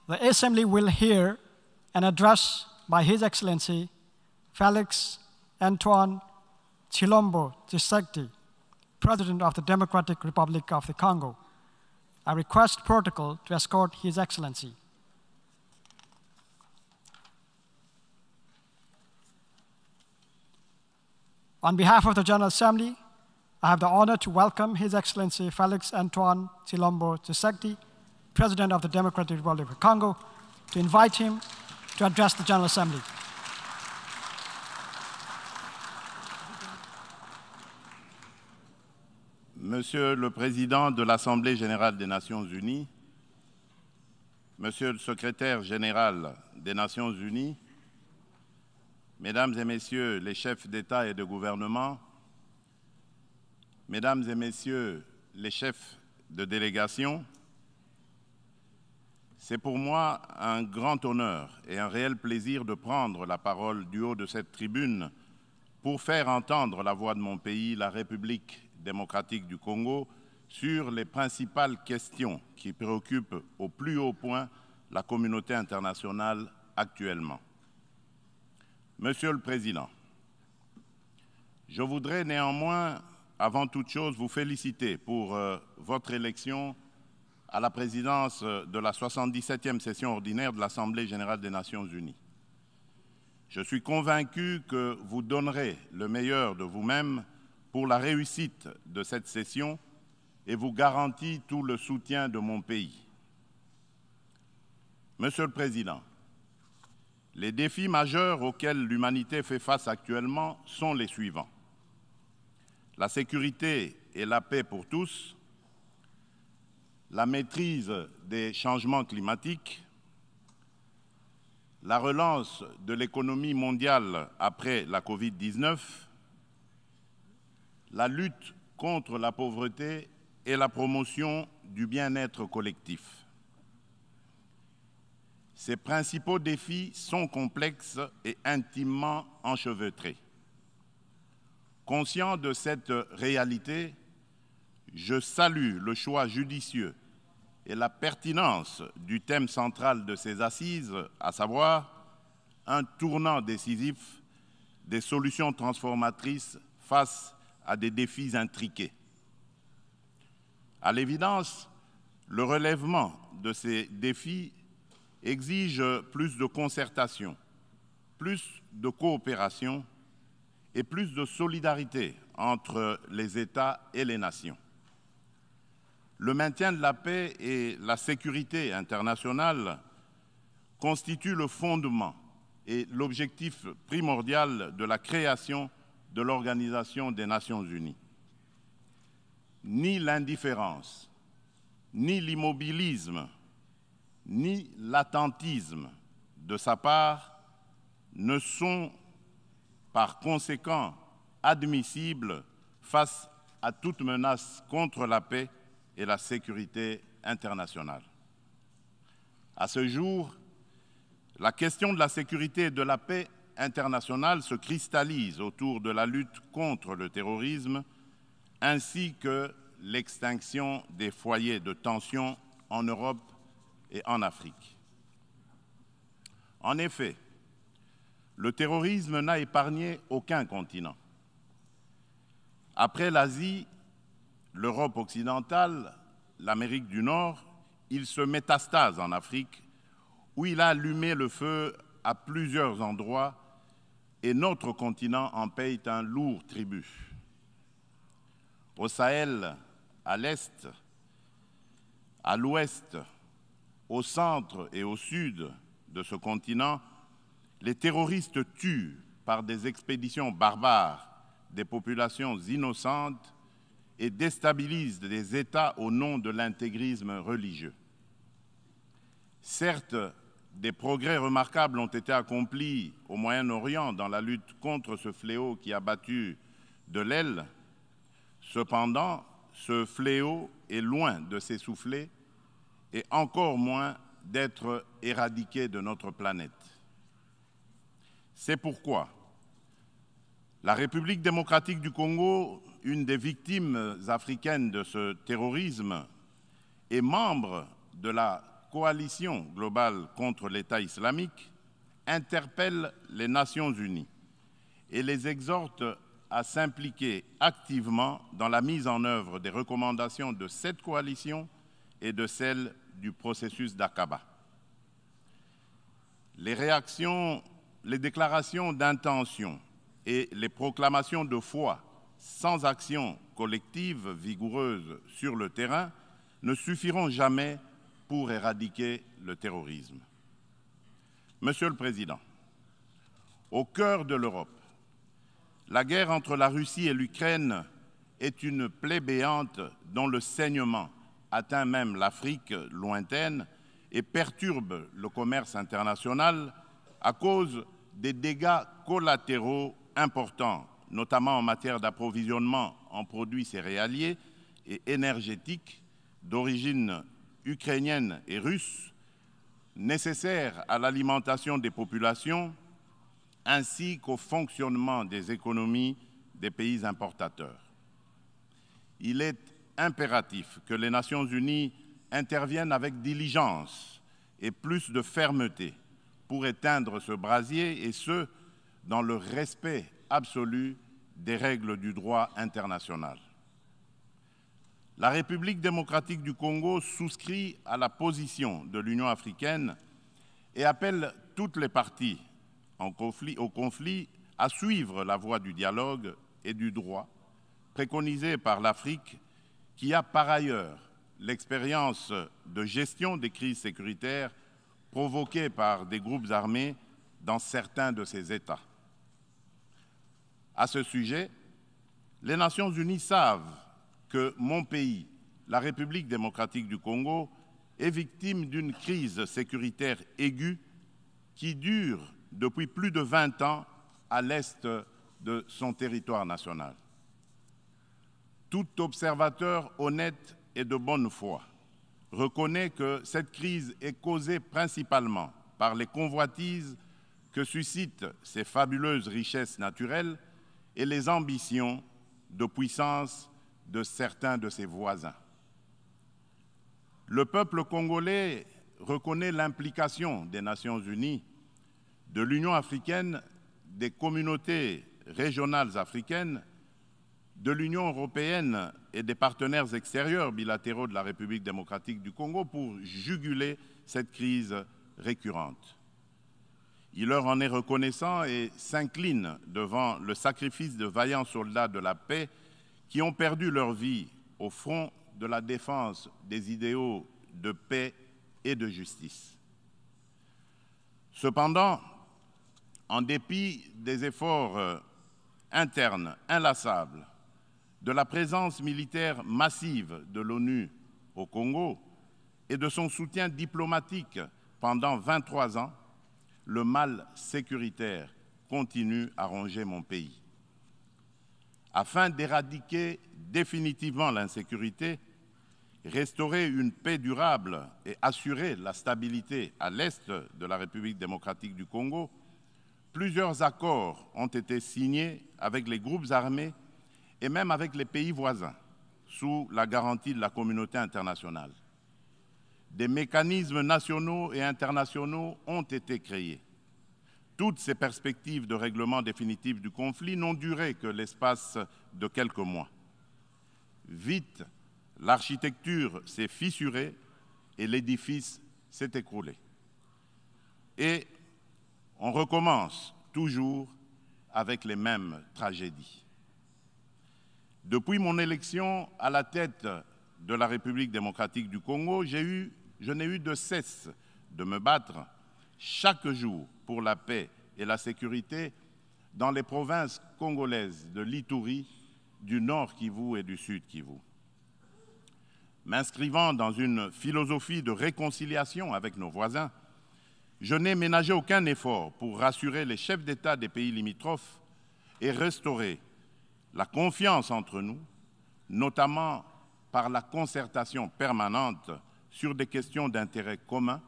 The Assembly will hear an address by His Excellency Felix Antoine Tshilombo Tshisekedi, President of the Democratic Republic of the Congo. I request protocol to escort His Excellency. On behalf of the General Assembly, I have the honor to welcome His Excellency Felix Antoine Tshilombo Tshisekedi, President of the Democratic Republic of Congo, to invite him to address the General Assembly. Monsieur le Président de l'Assemblée générale des Nations unies, Monsieur le Secrétaire général des Nations unies, Mesdames et Messieurs les chefs d'État et de gouvernement, Mesdames et Messieurs les chefs de délégation, c'est pour moi un grand honneur et un réel plaisir de prendre la parole du haut de cette tribune pour faire entendre la voix de mon pays, la République démocratique du Congo, sur les principales questions qui préoccupent au plus haut point la communauté internationale actuellement. Monsieur le Président, je voudrais néanmoins, avant toute chose, vous féliciter pour votre élection à la présidence de la 77e session ordinaire de l'Assemblée générale des Nations unies. Je suis convaincu que vous donnerez le meilleur de vous-même pour la réussite de cette session et vous garantis tout le soutien de mon pays. Monsieur le Président, les défis majeurs auxquels l'humanité fait face actuellement sont les suivants. La sécurité et la paix pour tous, la maîtrise des changements climatiques, la relance de l'économie mondiale après la Covid-19, la lutte contre la pauvreté et la promotion du bien-être collectif. Ces principaux défis sont complexes et intimement enchevêtrés. Conscient de cette réalité, je salue le choix judicieux et la pertinence du thème central de ces assises, à savoir un tournant décisif des solutions transformatrices face à des défis intriqués. À l'évidence, le relèvement de ces défis exige plus de concertation, plus de coopération et plus de solidarité entre les États et les nations. Le maintien de la paix et la sécurité internationale constituent le fondement et l'objectif primordial de la création de l'Organisation des Nations unies. Ni l'indifférence, ni l'immobilisme, ni l'attentisme de sa part ne sont par conséquent admissibles face à toute menace contre la paix et la sécurité internationale. À ce jour, la question de la sécurité et de la paix internationale se cristallise autour de la lutte contre le terrorisme ainsi que l'extinction des foyers de tension en Europe et en Afrique. En effet, le terrorisme n'a épargné aucun continent. Après l'Asie, l'Europe occidentale, l'Amérique du Nord, il se métastase en Afrique, où il a allumé le feu à plusieurs endroits et notre continent en paye un lourd tribut. Au Sahel, à l'Est, à l'Ouest, au centre et au sud de ce continent, les terroristes tuent par des expéditions barbares des populations innocentes et déstabilisent des États au nom de l'intégrisme religieux. Certes, des progrès remarquables ont été accomplis au Moyen-Orient dans la lutte contre ce fléau qui a battu de l'aile. Cependant, ce fléau est loin de s'essouffler et encore moins d'être éradiqué de notre planète. C'est pourquoi la République démocratique du Congo, une des victimes africaines de ce terrorisme, est membre de la coalition globale contre l'État islamique interpelle les Nations unies et les exhorte à s'impliquer activement dans la mise en œuvre des recommandations de cette coalition et de celles du processus d'Aqaba. Les déclarations d'intention et les proclamations de foi sans action collective vigoureuse sur le terrain ne suffiront jamais pour éradiquer le terrorisme. Monsieur le Président, au cœur de l'Europe, la guerre entre la Russie et l'Ukraine est une plaie béante dont le saignement atteint même l'Afrique lointaine et perturbe le commerce international à cause des dégâts collatéraux importants, notamment en matière d'approvisionnement en produits céréaliers et énergétiques d'origine ukrainienne et russe, nécessaires à l'alimentation des populations ainsi qu'au fonctionnement des économies des pays importateurs. Il est impératif que les Nations unies interviennent avec diligence et plus de fermeté pour éteindre ce brasier, et ce, dans le respect absolu des règles du droit international. La République démocratique du Congo souscrit à la position de l'Union africaine et appelle toutes les parties au conflit à suivre la voie du dialogue et du droit préconisée par l'Afrique, qui a par ailleurs l'expérience de gestion des crises sécuritaires provoquées par des groupes armés dans certains de ses États. À ce sujet, les Nations unies savent que mon pays, la République démocratique du Congo, est victime d'une crise sécuritaire aiguë qui dure depuis plus de 20 ans à l'est de son territoire national. Tout observateur honnête et de bonne foi reconnaît que cette crise est causée principalement par les convoitises que suscitent ces fabuleuses richesses naturelles et les ambitions de puissance de certains de ses voisins. Le peuple congolais reconnaît l'implication des Nations unies, de l'Union africaine, des communautés régionales africaines, de l'Union européenne et des partenaires extérieurs bilatéraux de la République démocratique du Congo pour juguler cette crise récurrente. Il leur en est reconnaissant et s'incline devant le sacrifice de vaillants soldats de la paix qui ont perdu leur vie au front de la défense des idéaux de paix et de justice. Cependant, en dépit des efforts internes inlassables, de la présence militaire massive de l'ONU au Congo et de son soutien diplomatique pendant 23 ans, le mal sécuritaire continue à ronger mon pays. Afin d'éradiquer définitivement l'insécurité, restaurer une paix durable et assurer la stabilité à l'est de la République démocratique du Congo, plusieurs accords ont été signés avec les groupes armés et même avec les pays voisins, sous la garantie de la communauté internationale. Des mécanismes nationaux et internationaux ont été créés. Toutes ces perspectives de règlement définitif du conflit n'ont duré que l'espace de quelques mois. Vite, l'architecture s'est fissurée et l'édifice s'est écroulé. Et on recommence toujours avec les mêmes tragédies. Depuis mon élection à la tête de la République démocratique du Congo, je n'ai eu de cesse de me battre chaque jour pour la paix et la sécurité dans les provinces congolaises de l'Ituri, du Nord Kivu et du Sud Kivu. M'inscrivant dans une philosophie de réconciliation avec nos voisins, je n'ai ménagé aucun effort pour rassurer les chefs d'État des pays limitrophes et restaurer la confiance entre nous, notamment par la concertation permanente sur des questions d'intérêt commun,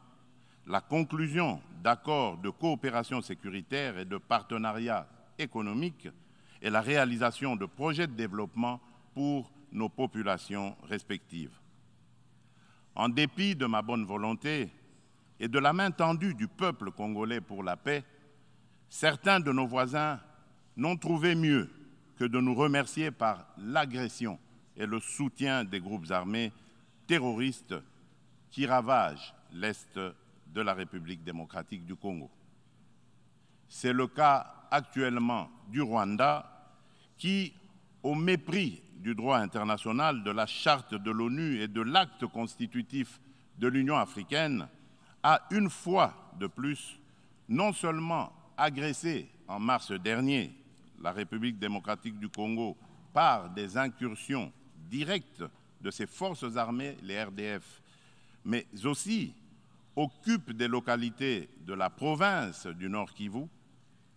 la conclusion d'accords de coopération sécuritaire et de partenariat économique et la réalisation de projets de développement pour nos populations respectives. En dépit de ma bonne volonté et de la main tendue du peuple congolais pour la paix, certains de nos voisins n'ont trouvé mieux que de nous remercier par l'agression et le soutien des groupes armés terroristes qui ravagent l'Est de la République démocratique du Congo. C'est le cas actuellement du Rwanda qui, au mépris du droit international, de la charte de l'ONU et de l'acte constitutif de l'Union africaine, a une fois de plus non seulement agressé en mars dernier la République démocratique du Congo par des incursions directes de ses forces armées, les RDF, mais aussi occupe des localités de la province du Nord Kivu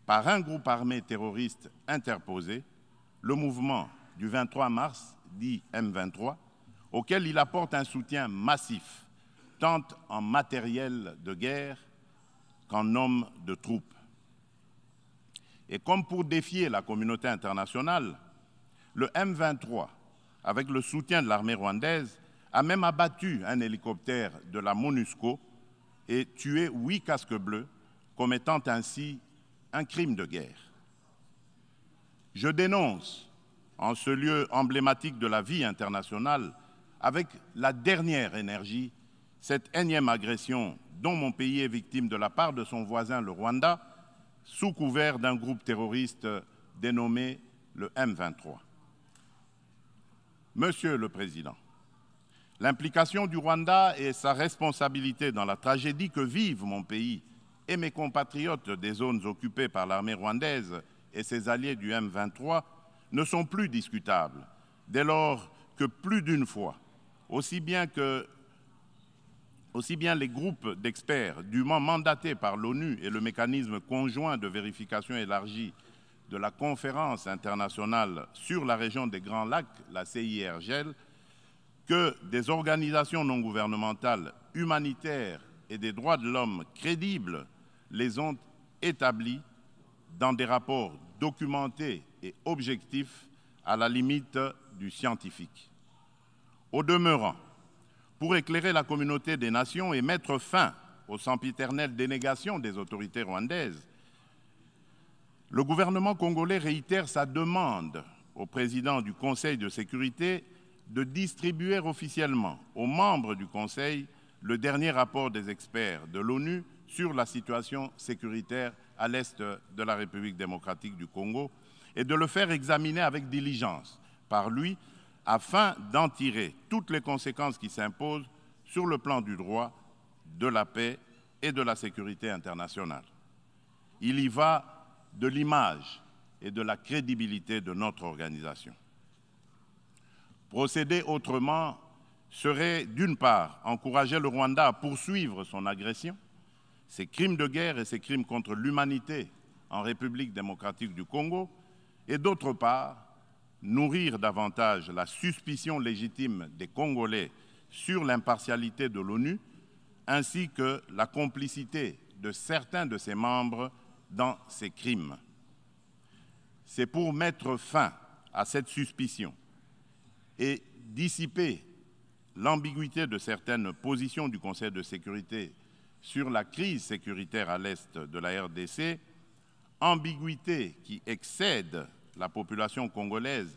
par un groupe armé terroriste interposé, le mouvement du 23 mars, dit M23, auquel il apporte un soutien massif, tant en matériel de guerre qu'en hommes de troupes. Et comme pour défier la communauté internationale, le M23, avec le soutien de l'armée rwandaise, a même abattu un hélicoptère de la MONUSCO et tué 8 casques bleus, commettant ainsi un crime de guerre. Je dénonce, en ce lieu emblématique de la vie internationale, avec la dernière énergie, cette énième agression dont mon pays est victime de la part de son voisin le Rwanda, sous couvert d'un groupe terroriste dénommé le M23. Monsieur le Président, l'implication du Rwanda et sa responsabilité dans la tragédie que vivent mon pays et mes compatriotes des zones occupées par l'armée rwandaise et ses alliés du M23 ne sont plus discutables, dès lors que plus d'une fois, aussi bien les groupes d'experts dûment mandatés par l'ONU et le mécanisme conjoint de vérification élargie de la Conférence internationale sur la région des Grands Lacs, la CIRGL, que des organisations non gouvernementales humanitaires et des droits de l'homme crédibles les ont établis dans des rapports documentés et objectifs à la limite du scientifique. Au demeurant, pour éclairer la communauté des nations et mettre fin aux sempiternelles dénégations des autorités rwandaises, le gouvernement congolais réitère sa demande au président du Conseil de sécurité de distribuer officiellement aux membres du Conseil le dernier rapport des experts de l'ONU sur la situation sécuritaire à l'est de la République démocratique du Congo et de le faire examiner avec diligence par lui afin d'en tirer toutes les conséquences qui s'imposent sur le plan du droit, de la paix et de la sécurité internationale. Il y va de l'image et de la crédibilité de notre organisation. Procéder autrement serait, d'une part, encourager le Rwanda à poursuivre son agression, ses crimes de guerre et ses crimes contre l'humanité en République démocratique du Congo, et d'autre part, nourrir davantage la suspicion légitime des Congolais sur l'impartialité de l'ONU, ainsi que la complicité de certains de ses membres dans ces crimes. C'est pour mettre fin à cette suspicion et dissiper l'ambiguïté de certaines positions du Conseil de sécurité sur la crise sécuritaire à l'est de la RDC, ambiguïté qui excède la population congolaise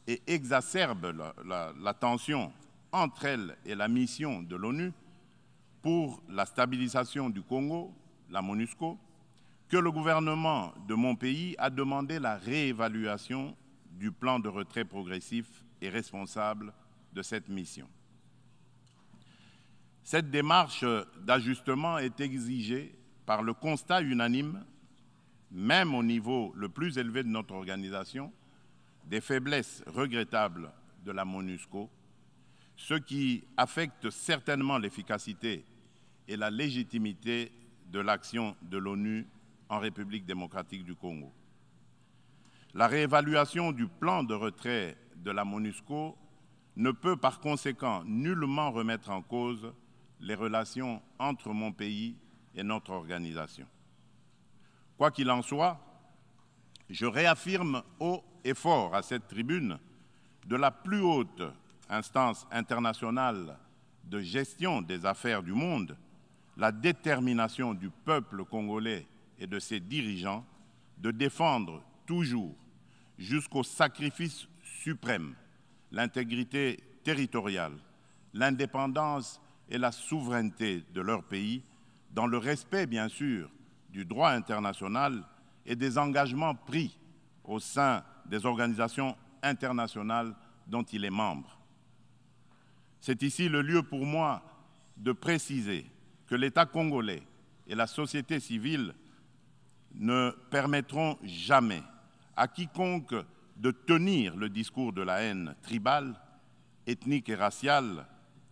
et exacerbe la tension entre elle et la mission de l'ONU pour la stabilisation du Congo, la MONUSCO, que le gouvernement de mon pays a demandé la réévaluation du plan de retrait progressif et responsable de cette mission. Cette démarche d'ajustement est exigée par le constat unanime, même au niveau le plus élevé de notre organisation, des faiblesses regrettables de la MONUSCO, ce qui affecte certainement l'efficacité et la légitimité de l'action de l'ONU en République démocratique du Congo. La réévaluation du plan de retrait de la MONUSCO ne peut par conséquent nullement remettre en cause les relations entre mon pays et notre organisation. Quoi qu'il en soit, je réaffirme haut et fort à cette tribune de la plus haute instance internationale de gestion des affaires du monde, la détermination du peuple congolais et de ses dirigeants de défendre toujours, jusqu'au sacrifice suprême, l'intégrité territoriale, l'indépendance et la souveraineté de leur pays, dans le respect, bien sûr, du droit international et des engagements pris au sein des organisations internationales dont il est membre. C'est ici le lieu pour moi de préciser que l'État congolais et la société civile ne permettront jamais à quiconque de tenir le discours de la haine tribale, ethnique et raciale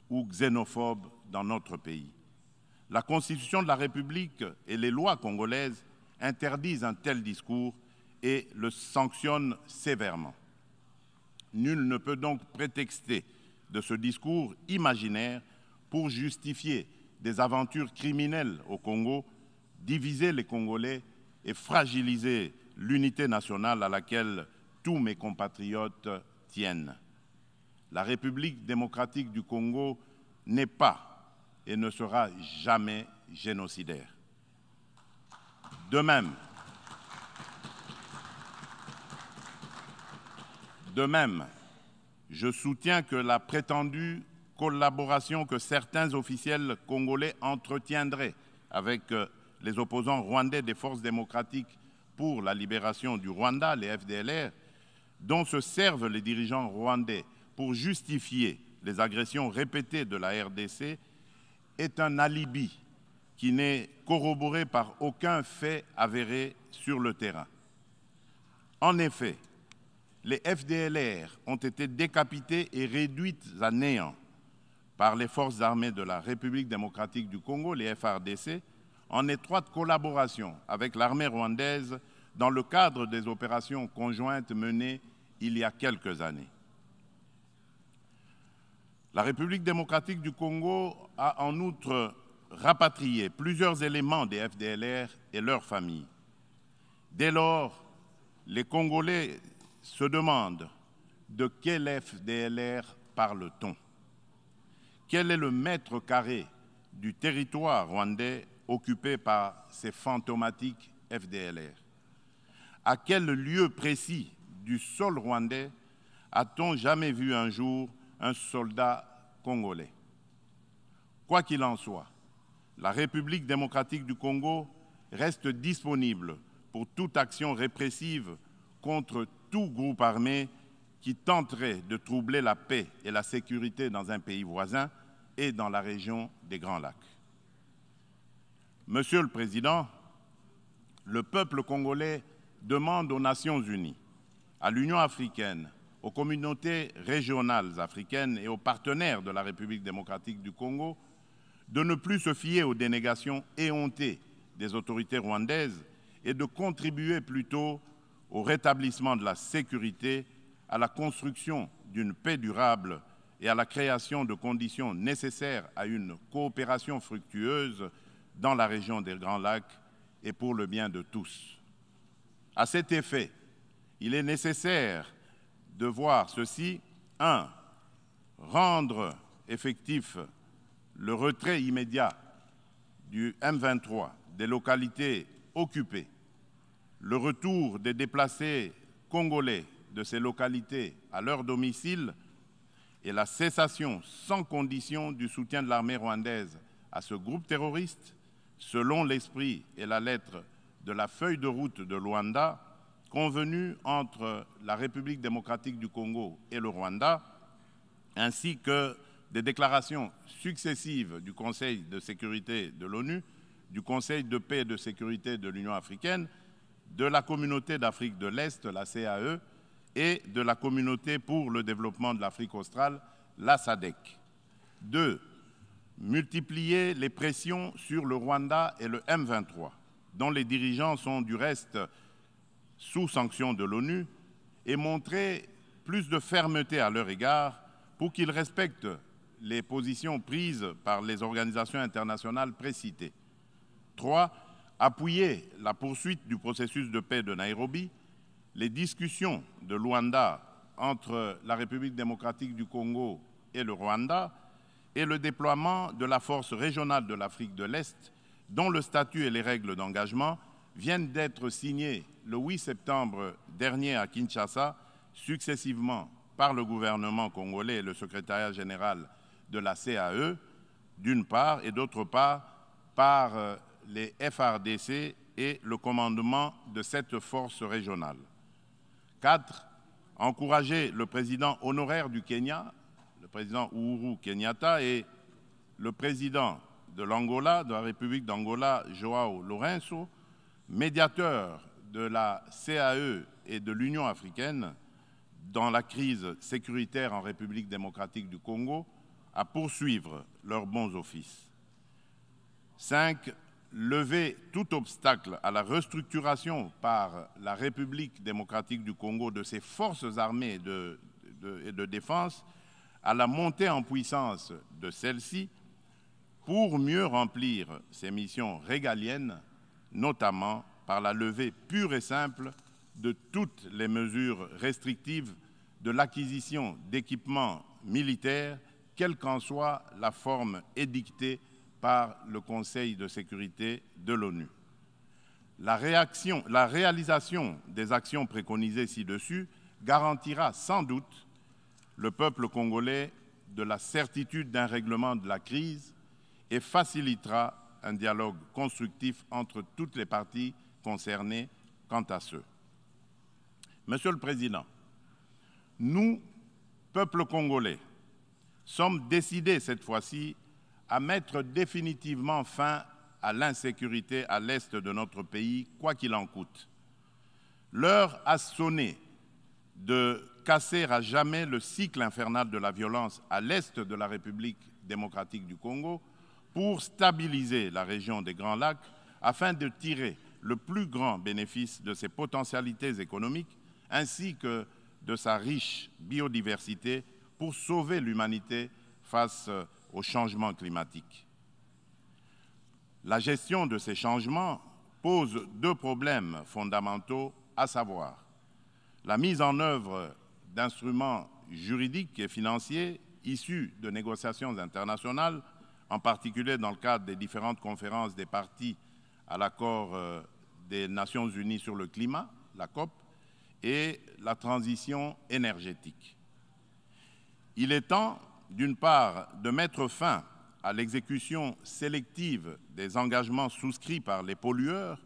ou xénophobe dans notre pays. La Constitution de la République et les lois congolaises interdisent un tel discours et le sanctionnent sévèrement. Nul ne peut donc prétexter de ce discours imaginaire pour justifier des aventures criminelles au Congo, diviser les Congolais et fragiliser l'unité nationale à laquelle tous mes compatriotes tiennent. La République démocratique du Congo n'est pas et ne sera jamais génocidaire. De même, je soutiens que la prétendue collaboration que certains officiels congolais entretiendraient avec les opposants rwandais des forces démocratiques pour la libération du Rwanda, les FDLR, dont se servent les dirigeants rwandais pour justifier les agressions répétées de la RDC, est un alibi qui n'est corroboré par aucun fait avéré sur le terrain. En effet, les FDLR ont été décapités et réduites à néant par les forces armées de la République démocratique du Congo, les FARDC, en étroite collaboration avec l'armée rwandaise dans le cadre des opérations conjointes menées il y a quelques années. La République démocratique du Congo a en outre rapatrié plusieurs éléments des FDLR et leurs familles. Dès lors, les Congolais se demandent de quel FDLR parle-t-on? Quel est le mètre carré du territoire rwandais occupé par ces fantomatiques FDLR? À quel lieu précis du sol rwandais a-t-on jamais vu un jour un soldat congolais? Quoi qu'il en soit, la République démocratique du Congo reste disponible pour toute action répressive contre tout groupe armé qui tenterait de troubler la paix et la sécurité dans un pays voisin et dans la région des Grands Lacs. Monsieur le Président, le peuple congolais demande aux Nations unies, à l'Union africaine, aux communautés régionales africaines et aux partenaires de la République démocratique du Congo de ne plus se fier aux dénégations éhontées des autorités rwandaises et de contribuer plutôt au rétablissement de la sécurité, à la construction d'une paix durable et à la création de conditions nécessaires à une coopération fructueuse dans la région des Grands Lacs et pour le bien de tous. À cet effet, il est nécessaire de voir ceci. 1. Rendre effectif le retrait immédiat du M23 des localités occupées, le retour des déplacés congolais de ces localités à leur domicile et la cessation sans condition du soutien de l'armée rwandaise à ce groupe terroriste, selon l'esprit et la lettre de la feuille de route de Luanda, convenue entre la République démocratique du Congo et le Rwanda, ainsi que des déclarations successives du Conseil de sécurité de l'ONU, du Conseil de paix et de sécurité de l'Union africaine, de la Communauté d'Afrique de l'Est, la CAE, et de la Communauté pour le développement de l'Afrique australe, la SADC. 2. Multiplier les pressions sur le Rwanda et le M23, dont les dirigeants sont du reste sous sanction de l'ONU, et montrer plus de fermeté à leur égard pour qu'ils respectent les positions prises par les organisations internationales précitées. 3. Appuyer la poursuite du processus de paix de Nairobi, les discussions de Luanda entre la République démocratique du Congo et le Rwanda, et le déploiement de la force régionale de l'Afrique de l'Est, dont le statut et les règles d'engagement viennent d'être signés le 8 septembre dernier à Kinshasa, successivement par le gouvernement congolais et le secrétariat général de la CAE, d'une part, et d'autre part, par les FARDC et le commandement de cette force régionale. 4. Encourager le président honoraire du Kenya, le président Uhuru Kenyatta, et le président de l'Angola, de la République d'Angola, João Lourenço, médiateur de la CAE et de l'Union africaine dans la crise sécuritaire en République démocratique du Congo, à poursuivre leurs bons offices. 5. Lever tout obstacle à la restructuration par la République démocratique du Congo de ses forces armées et de défense, à la montée en puissance de celles-ci pour mieux remplir ses missions régaliennes, notamment par la levée pure et simple de toutes les mesures restrictives de l'acquisition d'équipements militaires, quelle qu'en soit la forme édictée par le Conseil de sécurité de l'ONU. La réalisation des actions préconisées ci-dessus garantira sans doute le peuple congolais de la certitude d'un règlement de la crise et facilitera un dialogue constructif entre toutes les parties concernées quant à ceux. Monsieur le Président, nous, peuple congolais, sommes décidés cette fois-ci à mettre définitivement fin à l'insécurité à l'est de notre pays, quoi qu'il en coûte. L'heure a sonné de casser à jamais le cycle infernal de la violence à l'est de la République démocratique du Congo pour stabiliser la région des Grands Lacs afin de tirer le plus grand bénéfice de ses potentialités économiques ainsi que de sa riche biodiversité pour sauver l'humanité face au changement climatique. La gestion de ces changements pose deux problèmes fondamentaux, à savoir la mise en œuvre d'instruments juridiques et financiers issus de négociations internationales, en particulier dans le cadre des différentes conférences des parties à l'accord des Nations Unies sur le climat, la COP, et la transition énergétique. Il est temps, d'une part, de mettre fin à l'exécution sélective des engagements souscrits par les pollueurs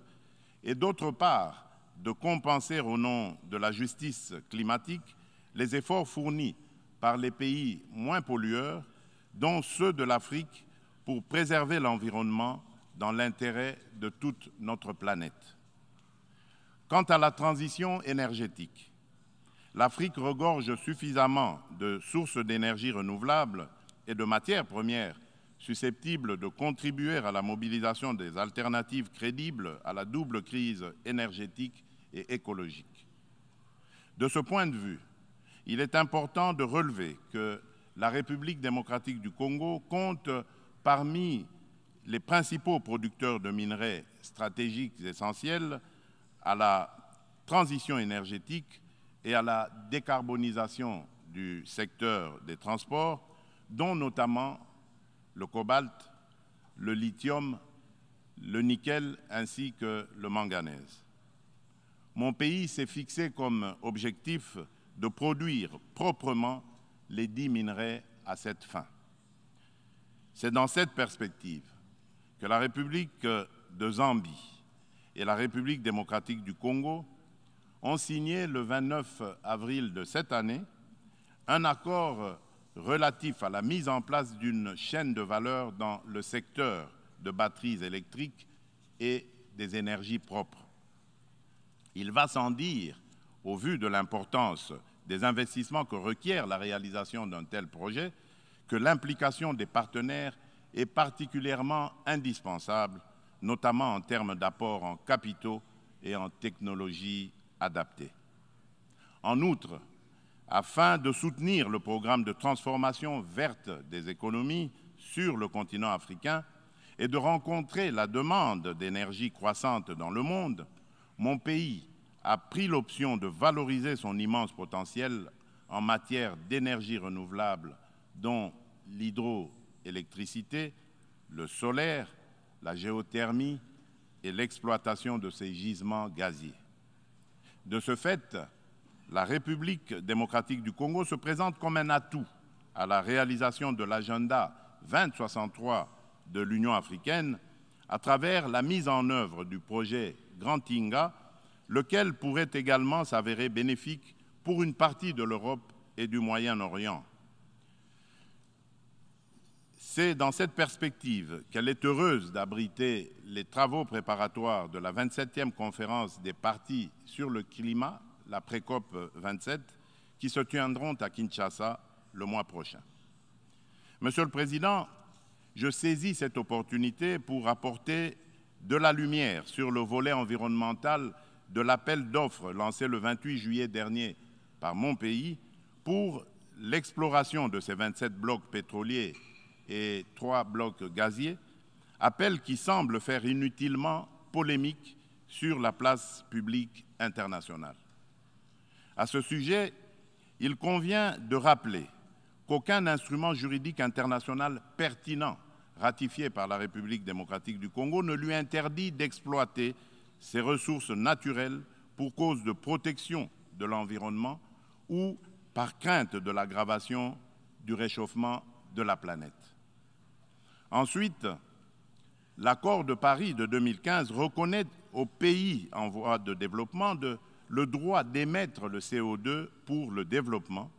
et d'autre part, de compenser au nom de la justice climatique les efforts fournis par les pays moins pollueurs, dont ceux de l'Afrique, pour préserver l'environnement dans l'intérêt de toute notre planète. Quant à la transition énergétique, l'Afrique regorge suffisamment de sources d'énergie renouvelables et de matières premières susceptibles de contribuer à la mobilisation des alternatives crédibles à la double crise énergétique et écologique. De ce point de vue, il est important de relever que la République démocratique du Congo compte parmi les principaux producteurs de minerais stratégiques essentiels à la transition énergétique et à la décarbonisation du secteur des transports, dont notamment le cobalt, le lithium, le nickel ainsi que le manganèse. Mon pays s'est fixé comme objectif de produire proprement les 10 minerais à cette fin. C'est dans cette perspective que la République de Zambie et la République démocratique du Congo ont signé le 29 avril de cette année un accord relatif à la mise en place d'une chaîne de valeur dans le secteur de batteries électriques et des énergies propres. Il va sans dire, au vu de l'importance des investissements que requiert la réalisation d'un tel projet, que l'implication des partenaires est particulièrement indispensable, notamment en termes d'apport en capitaux et en technologies adaptées. En outre, afin de soutenir le programme de transformation verte des économies sur le continent africain et de rencontrer la demande d'énergie croissante dans le monde, mon pays a pris l'option de valoriser son immense potentiel en matière d'énergie renouvelable, dont l'hydroélectricité, le solaire, la géothermie et l'exploitation de ces gisements gaziers. De ce fait, la République démocratique du Congo se présente comme un atout à la réalisation de l'agenda 2063 de l'Union africaine à travers la mise en œuvre du projet Grand Inga, lequel pourrait également s'avérer bénéfique pour une partie de l'Europe et du Moyen-Orient. C'est dans cette perspective qu'elle est heureuse d'abriter les travaux préparatoires de la 27e conférence des parties sur le climat, la pré-COP 27, qui se tiendront à Kinshasa le mois prochain. Monsieur le Président, je saisis cette opportunité pour apporter de la lumière sur le volet environnemental de l'appel d'offres lancé le 28 juillet dernier par mon pays pour l'exploration de ces 27 blocs pétroliers et 3 blocs gaziers, appel qui semble faire inutilement polémique sur la place publique internationale. À ce sujet, il convient de rappeler qu'aucun instrument juridique international pertinent ratifié par la République démocratique du Congo ne lui interdit d'exploiter ses ressources naturelles pour cause de protection de l'environnement ou par crainte de l'aggravation du réchauffement de la planète. Ensuite, l'accord de Paris de 2015 reconnaît aux pays en voie de développement le droit d'émettre le CO2 pour le développement,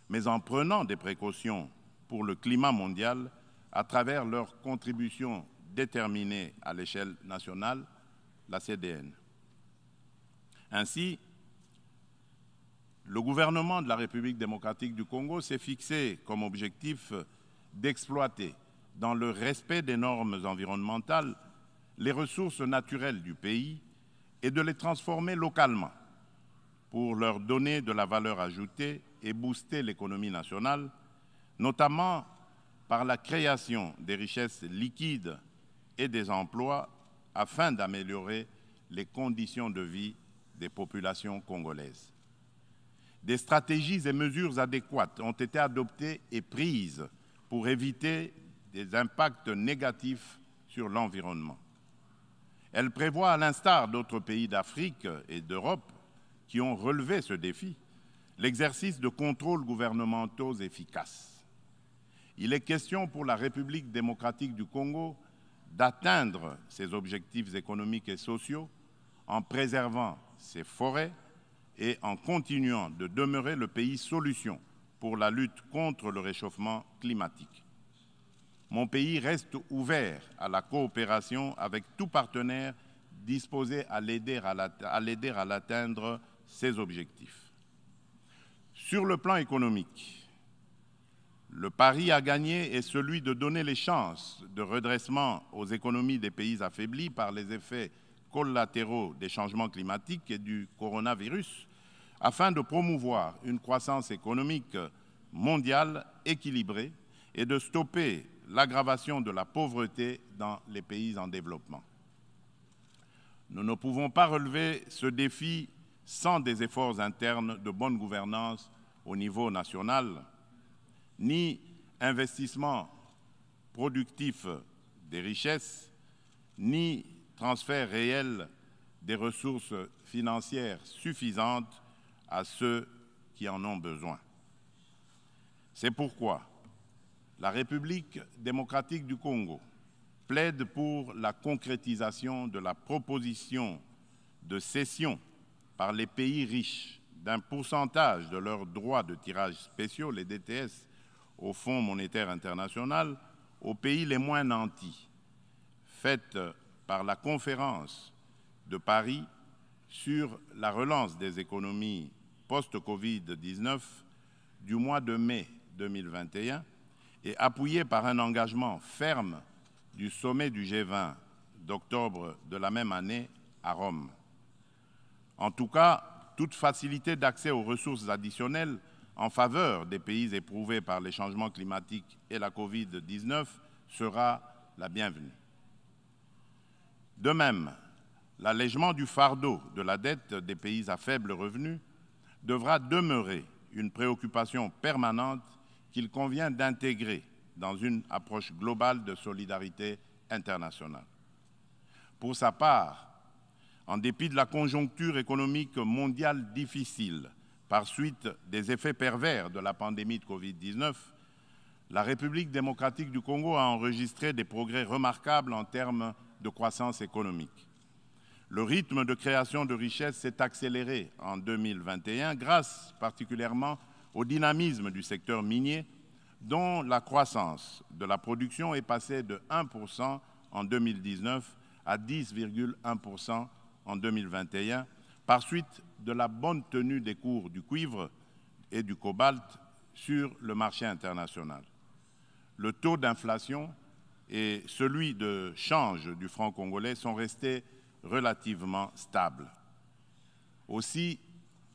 mais en prenant des précautions pour le climat mondial à travers leur contribution déterminée à l'échelle nationale, la CDN. Ainsi, le gouvernement de la République démocratique du Congo s'est fixé comme objectif d'exploiter, dans le respect des normes environnementales, les ressources naturelles du pays et de les transformer localement pour leur donner de la valeur ajoutée et booster l'économie nationale, notamment par la création des richesses liquides et des emplois afin d'améliorer les conditions de vie des populations congolaises. Des stratégies et mesures adéquates ont été adoptées et prises pour éviter des impacts négatifs sur l'environnement. Elle prévoit, à l'instar d'autres pays d'Afrique et d'Europe qui ont relevé ce défi, l'exercice de contrôles gouvernementaux efficaces. Il est question pour la République démocratique du Congo d'atteindre ses objectifs économiques et sociaux en préservant ses forêts et en continuant de demeurer le pays solution pour la lutte contre le réchauffement climatique. Mon pays reste ouvert à la coopération avec tout partenaire disposé à l'aider à l'atteindre ses objectifs. Sur le plan économique, le pari à gagner est celui de donner les chances de redressement aux économies des pays affaiblis par les effets collatéraux des changements climatiques et du coronavirus, afin de promouvoir une croissance économique mondiale équilibrée et de stopper l'aggravation de la pauvreté dans les pays en développement. Nous ne pouvons pas relever ce défi sans des efforts internes de bonne gouvernance au niveau national, ni investissement productif des richesses, ni transfert réel des ressources financières suffisantes à ceux qui en ont besoin. C'est pourquoi la République démocratique du Congo plaide pour la concrétisation de la proposition de cession par les pays riches d'un pourcentage de leurs droits de tirage spéciaux, les DTS, au Fonds monétaire international, aux pays les moins nantis, faite par la conférence de Paris sur la relance des économies post-Covid-19 du mois de mai 2021 et appuyée par un engagement ferme du sommet du G20 d'octobre de la même année à Rome. En tout cas, toute facilité d'accès aux ressources additionnelles en faveur des pays éprouvés par les changements climatiques et la Covid-19 sera la bienvenue. De même, l'allègement du fardeau de la dette des pays à faible revenu devra demeurer une préoccupation permanente qu'il convient d'intégrer dans une approche globale de solidarité internationale. Pour sa part, en dépit de la conjoncture économique mondiale difficile par suite des effets pervers de la pandémie de Covid-19, la République démocratique du Congo a enregistré des progrès remarquables en termes de croissance économique. Le rythme de création de richesses s'est accéléré en 2021 grâce particulièrement au dynamisme du secteur minier dont la croissance de la production est passée de 1% en 2019 à 10,1% en 2021 par suite de la bonne tenue des cours du cuivre et du cobalt sur le marché international. Le taux d'inflation et celui de change du franc congolais sont restés relativement stables. Aussi,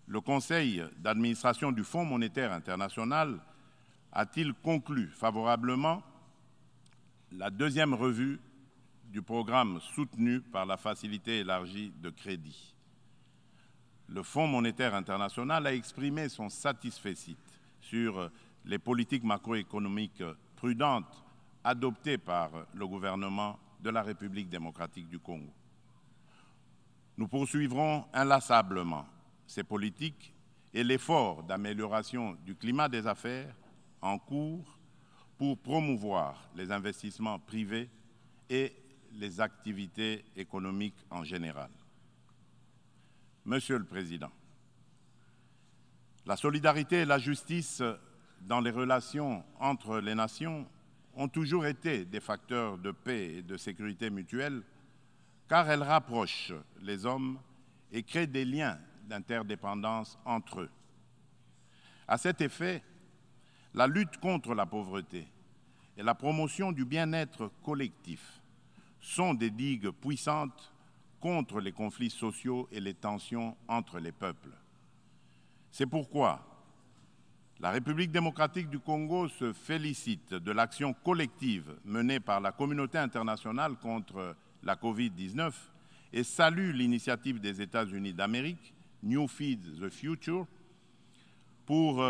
le Conseil d'administration du Fonds monétaire international a-t-il conclu favorablement la deuxième revue du programme soutenu par la facilité élargie de crédit. Le Fonds monétaire international a exprimé son satisfecit sur les politiques macroéconomiques prudentes adoptées par le gouvernement de la République démocratique du Congo. Nous poursuivrons inlassablement ces politiques et l'effort d'amélioration du climat des affaires en cours pour promouvoir les investissements privés et les activités économiques en général. Monsieur le Président, la solidarité et la justice dans les relations entre les nations ont toujours été des facteurs de paix et de sécurité mutuelle car elles rapprochent les hommes et créent des liens d'interdépendance entre eux. À cet effet, la lutte contre la pauvreté et la promotion du bien-être collectif sont des digues puissantes contre les conflits sociaux et les tensions entre les peuples. C'est pourquoi la République démocratique du Congo se félicite de l'action collective menée par la communauté internationale contre la Covid-19 et salue l'initiative des États-Unis d'Amérique, New Feed the Future, pour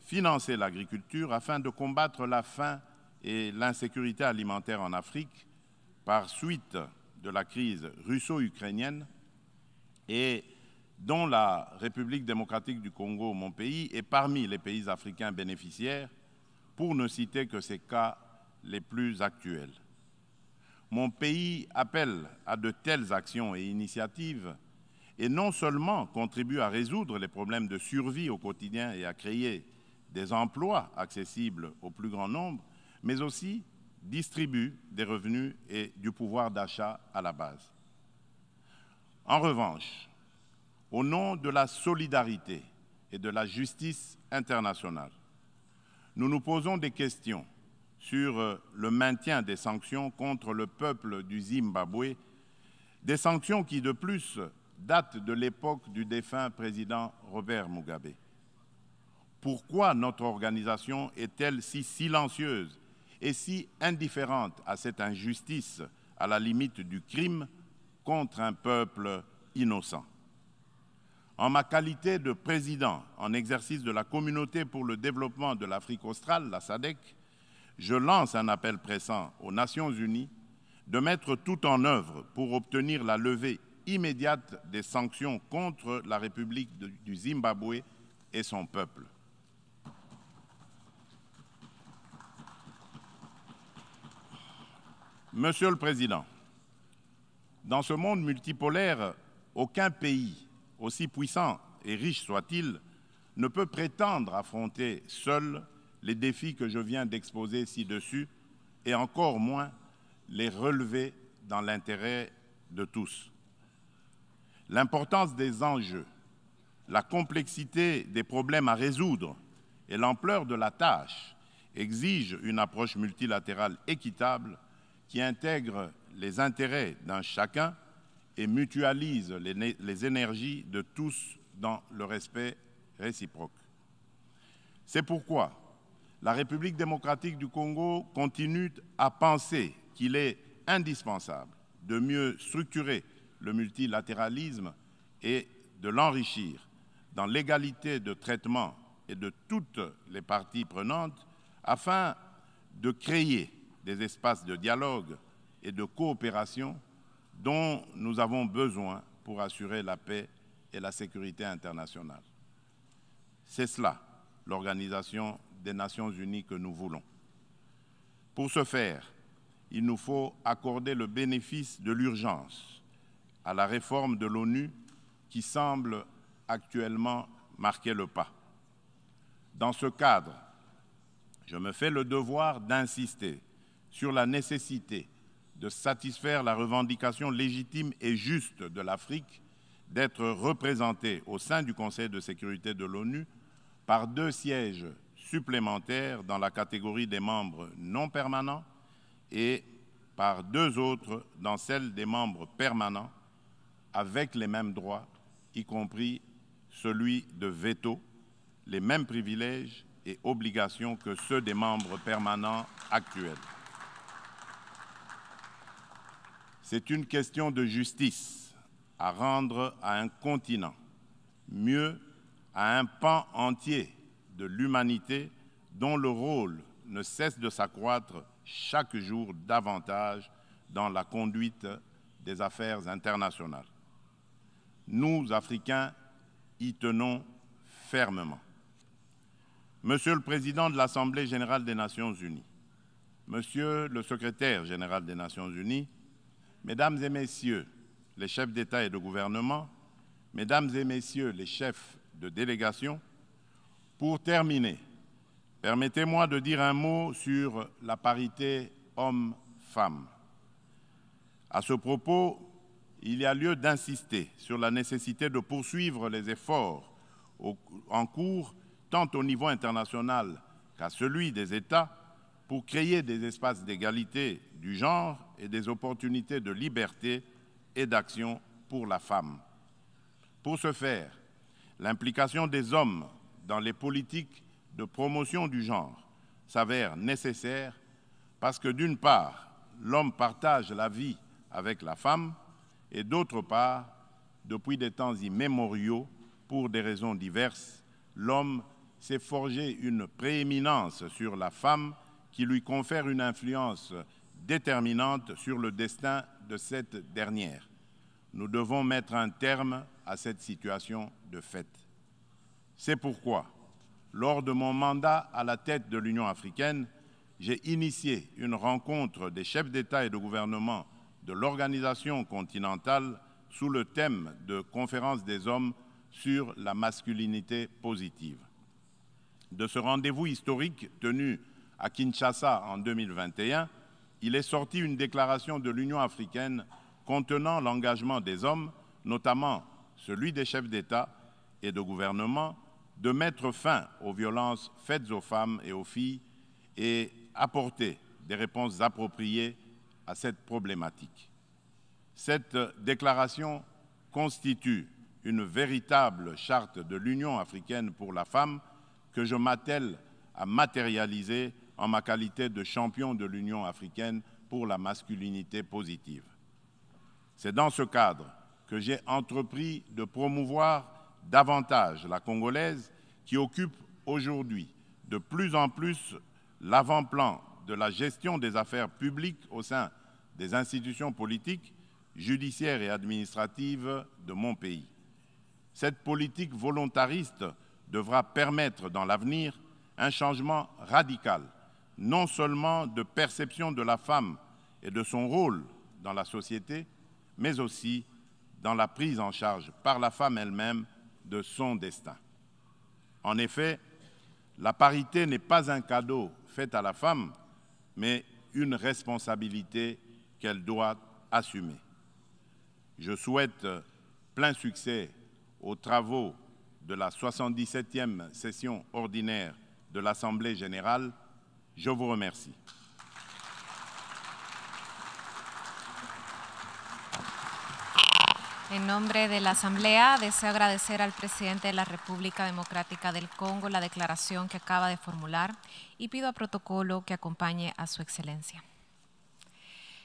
financer l'agriculture afin de combattre la faim et l'insécurité alimentaire en Afrique par suite de la crise russo-ukrainienne et dont la République démocratique du Congo, mon pays, est parmi les pays africains bénéficiaires, pour ne citer que ces cas les plus actuels. Mon pays appelle à de telles actions et initiatives et non seulement contribue à résoudre les problèmes de survie au quotidien et à créer des emplois accessibles au plus grand nombre, mais aussi distribue des revenus et du pouvoir d'achat à la base. En revanche, au nom de la solidarité et de la justice internationale, nous nous posons des questions sur le maintien des sanctions contre le peuple du Zimbabwe, des sanctions qui, de plus, datent de l'époque du défunt président Robert Mugabe. Pourquoi notre organisation est-elle si silencieuse et si indifférente à cette injustice, à la limite du crime, contre un peuple innocent? En ma qualité de président en exercice de la Communauté pour le développement de l'Afrique australe, la SADC, je lance un appel pressant aux Nations unies de mettre tout en œuvre pour obtenir la levée immédiate des sanctions contre la République du Zimbabwe et son peuple. Monsieur le Président, dans ce monde multipolaire, aucun pays, aussi puissant et riche soit-il, ne peut prétendre affronter seul les défis que je viens d'exposer ci-dessus et encore moins les relever dans l'intérêt de tous. L'importance des enjeux, la complexité des problèmes à résoudre et l'ampleur de la tâche exigent une approche multilatérale équitable qui intègre les intérêts d'un chacun et mutualise les énergies de tous dans le respect réciproque. C'est pourquoi la République démocratique du Congo continue à penser qu'il est indispensable de mieux structurer le multilatéralisme et de l'enrichir dans l'égalité de traitement et de toutes les parties prenantes afin de créer des espaces de dialogue et de coopération dont nous avons besoin pour assurer la paix et la sécurité internationale. C'est cela, l'Organisation des Nations Unies que nous voulons. Pour ce faire, il nous faut accorder le bénéfice de l'urgence à la réforme de l'ONU qui semble actuellement marquer le pas. Dans ce cadre, je me fais le devoir d'insister sur la nécessité de satisfaire la revendication légitime et juste de l'Afrique d'être représentée au sein du Conseil de sécurité de l'ONU par 2 sièges supplémentaires dans la catégorie des membres non permanents et par 2 autres dans celle des membres permanents avec les mêmes droits, y compris celui de veto, les mêmes privilèges et obligations que ceux des membres permanents actuels. C'est une question de justice à rendre à un continent, mieux à un pan entier de l'humanité dont le rôle ne cesse de s'accroître chaque jour davantage dans la conduite des affaires internationales. Nous, Africains, y tenons fermement. Monsieur le Président de l'Assemblée générale des Nations unies, Monsieur le Secrétaire général des Nations unies, Mesdames et Messieurs les chefs d'État et de gouvernement, Mesdames et Messieurs les chefs de délégation, pour terminer, permettez-moi de dire un mot sur la parité homme-femme. À ce propos, il y a lieu d'insister sur la nécessité de poursuivre les efforts en cours, tant au niveau international qu'à celui des États, pour créer des espaces d'égalité du genre et des opportunités de liberté et d'action pour la femme. Pour ce faire, l'implication des hommes dans les politiques de promotion du genre s'avère nécessaire parce que d'une part, l'homme partage la vie avec la femme et d'autre part, depuis des temps immémoriaux, pour des raisons diverses, l'homme s'est forgé une prééminence sur la femme qui lui confère une influence déterminante sur le destin de cette dernière. Nous devons mettre un terme à cette situation de fait. C'est pourquoi, lors de mon mandat à la tête de l'Union africaine, j'ai initié une rencontre des chefs d'État et de gouvernement de l'organisation continentale sous le thème de Conférence des hommes sur la masculinité positive. De ce rendez-vous historique tenu à Kinshasa en 2021, il est sorti une déclaration de l'Union africaine contenant l'engagement des hommes, notamment celui des chefs d'État et de gouvernement, de mettre fin aux violences faites aux femmes et aux filles et apporter des réponses appropriées à cette problématique. Cette déclaration constitue une véritable charte de l'Union africaine pour la femme que je m'attelle à matérialiser en ma qualité de champion de l'Union africaine pour la masculinité positive. C'est dans ce cadre que j'ai entrepris de promouvoir davantage la Congolaise qui occupe aujourd'hui de plus en plus l'avant-plan de la gestion des affaires publiques au sein des institutions politiques, judiciaires et administratives de mon pays. Cette politique volontariste devra permettre dans l'avenir un changement radical, non seulement de perception de la femme et de son rôle dans la société, mais aussi dans la prise en charge par la femme elle-même de son destin. En effet, la parité n'est pas un cadeau fait à la femme, mais une responsabilité qu'elle doit assumer. Je souhaite plein succès aux travaux de la 77e session ordinaire de l'Assemblée générale. Je vous remercie. En nombre de la Asamblea, deseo agradecer al presidente de la República Democrática del Congo la declaración que acaba de formular y pido a protocolo que acompañe a su excelencia.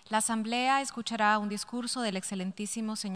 La Asamblea escuchará un discurso del excelentísimo señor